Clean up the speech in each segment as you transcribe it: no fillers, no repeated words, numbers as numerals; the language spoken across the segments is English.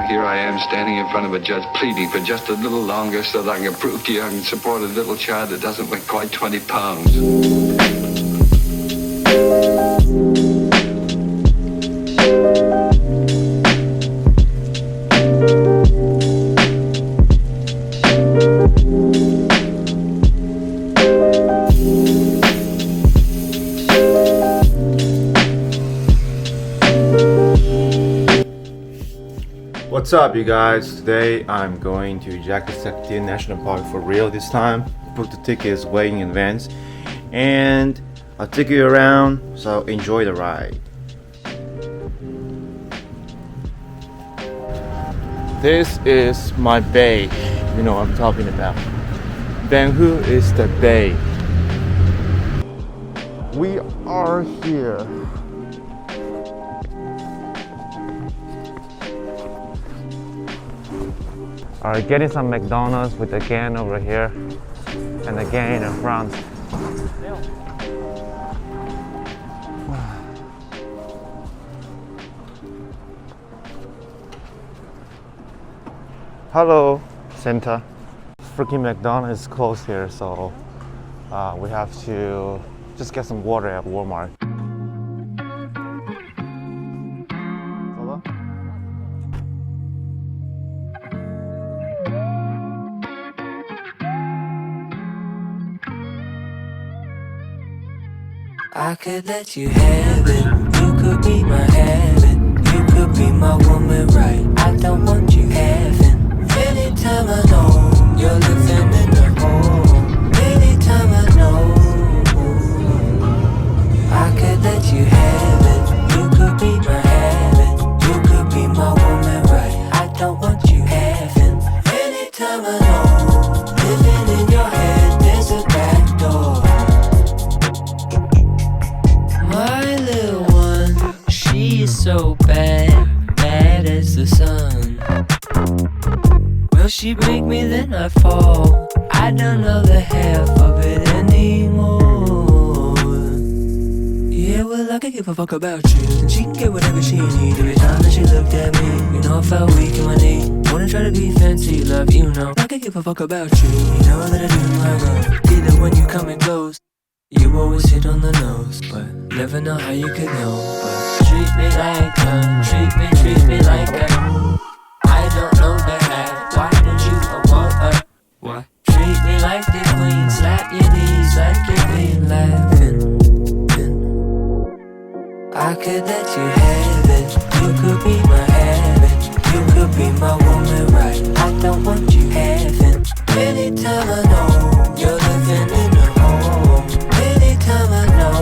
here I am standing in front of a judge pleading for just a little longer so that I can prove to you I can support a little child that doesn't weigh quite 20 pounds. What's up, you guys? Today I'm going to Jacques Cartier National Park for real this time. Booked the tickets way in advance, and I'll take you around, so enjoy the ride. This is my bay. You know what I'm talking about. Banghu is the bay. We are here. Alright, getting some McDonald's with the gang over here and the gang in front. Hello, Santa. Freaking McDonald's is closed here, so we have to just get some water at Walmart. I could let you have it. You could be my habit. You could be my woman, right? I don't want you having. Anytime I know you're living in the home. Anytime I know I could let you have it. You could be my habit. You could be my woman, right? I don't want you having. Anytime I know living in your head, there's a back door. My little one, she is so bad, bad as the sun. Will she break me, then I fall. I don't know the half of it anymore. Yeah, well, I could give a fuck about you, and she can get whatever she need. Every time that she looked at me, you know I felt weak in my knee. Wanna try to be fancy, love, you know I could give a fuck about you. You know that I do my role, either when you come in close. You always hit on the nose, but never know how you could know. But treat me like treat me like I don't know the half. Why would you want her? What? Treat me like the queen, slap your knees like you're been laughing. I could let you have it. You could be my habit. You could be my woman, right? I don't want you having. Anytime I know you're living in a home. Anytime I know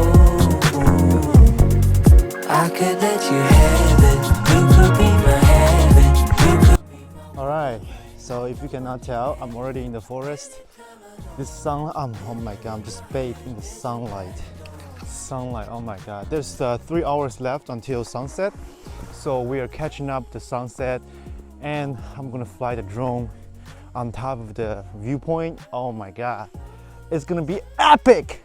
I could let you have it. You could be my habit. You could be my... Alright, so if you cannot tell, I'm already in the forest. This sun, oh my god, I'm just bathed in the sunlight. Sunlight, oh my god. There's 3 hours left until sunset, so we are catching up the sunset, and I'm gonna fly the drone on top of the viewpoint. Oh my god, it's gonna be epic!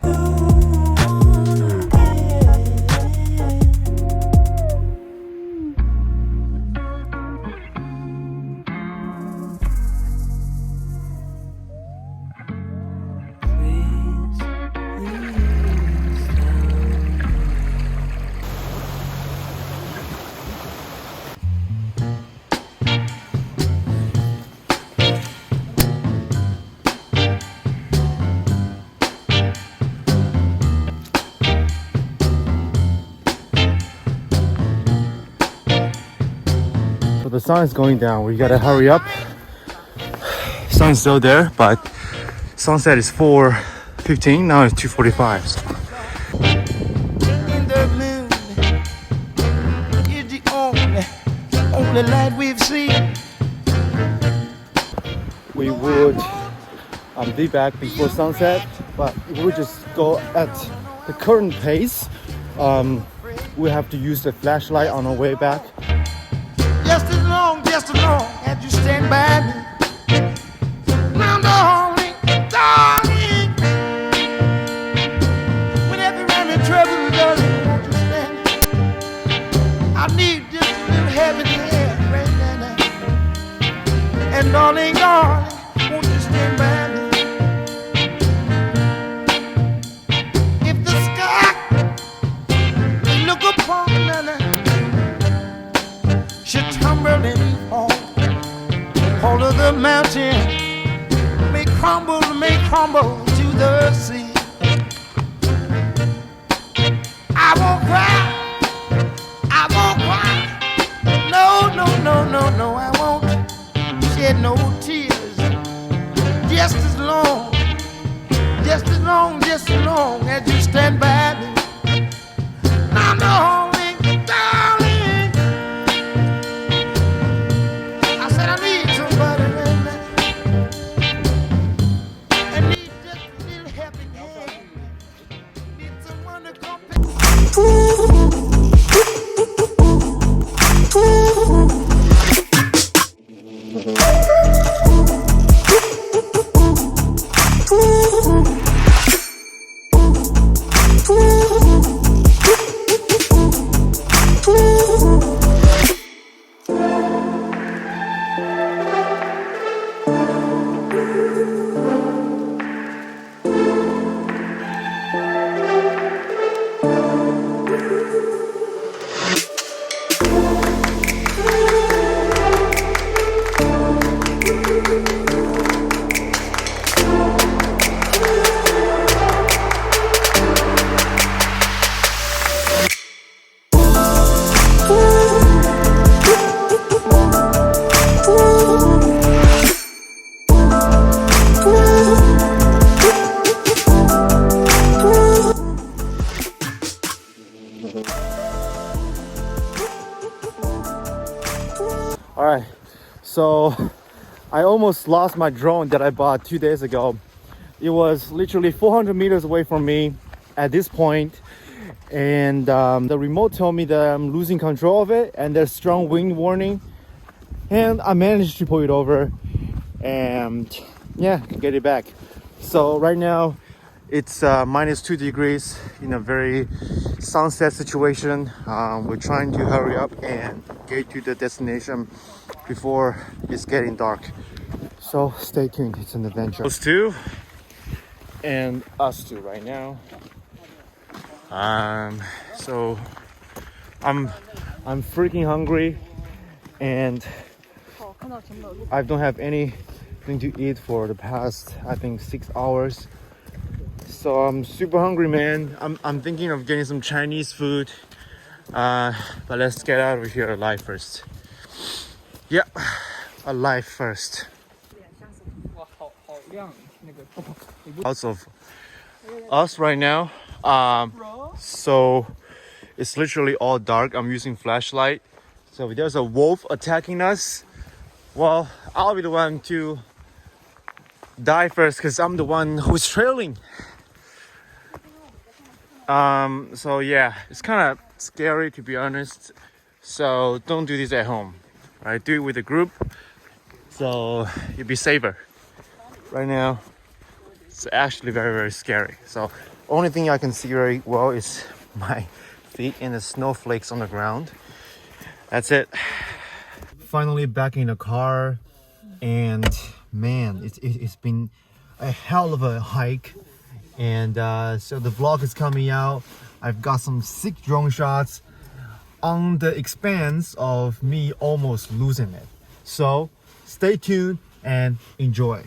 The sun is going down. We gotta hurry up. Sun is still there, but sunset is 4:15. Now it's 2:45. In the moon is the only light we've seen. We would be back before sunset, but if we just go at the current pace, we have to use the flashlight on our way back. Just as long as you stand by me. Now, darling, whenever I'm in trouble, darling, won't you stand? I need just a little heaven here right now. Darling, darling, won't you stand by me? If the sky you look upon and should tumble and fall, all of the mountain may crumble to the sea. I won't cry, I won't cry. No, no, no, no, no, I won't shed no tears. Just as long, just as long, just as long as you stand by me. Now, darling, darling, I said I need somebody right now. I need just a little helping hand. Need someone to come pick. All right, so I almost lost my drone that I bought 2 days ago. It was literally 400 meters away from me at this point, and the remote told me that I'm losing control of it and there's strong wind warning, and I managed to pull it over and yeah, get it back. So right now it's -2 degrees in a very sunset situation. We're trying to hurry up and get to the destination before it's getting dark. So stay tuned, it's an adventure. Those two and us two right now. So I'm freaking hungry and I don't have anything to eat for the past, I think, 6 hours. So I'm super hungry, man. I'm thinking of getting some Chinese food. But let's get out of here alive first. Yeah, alive first. Lots of us right now. So it's literally all dark. I'm using flashlight. So if there's a wolf attacking us, well, I'll be the one to die first because I'm the one who's trailing. So yeah, it's kind of scary to be honest. So don't do this at home, right? Do it with a group, so you'll be safer. Right now, it's actually very, very scary. So only thing I can see very well is my feet and the snowflakes on the ground. That's it. Finally back in the car, and man, it's been a hell of a hike. And so the vlog is coming out. I've got some sick drone shots on the expense of me almost losing it. So stay tuned and enjoy.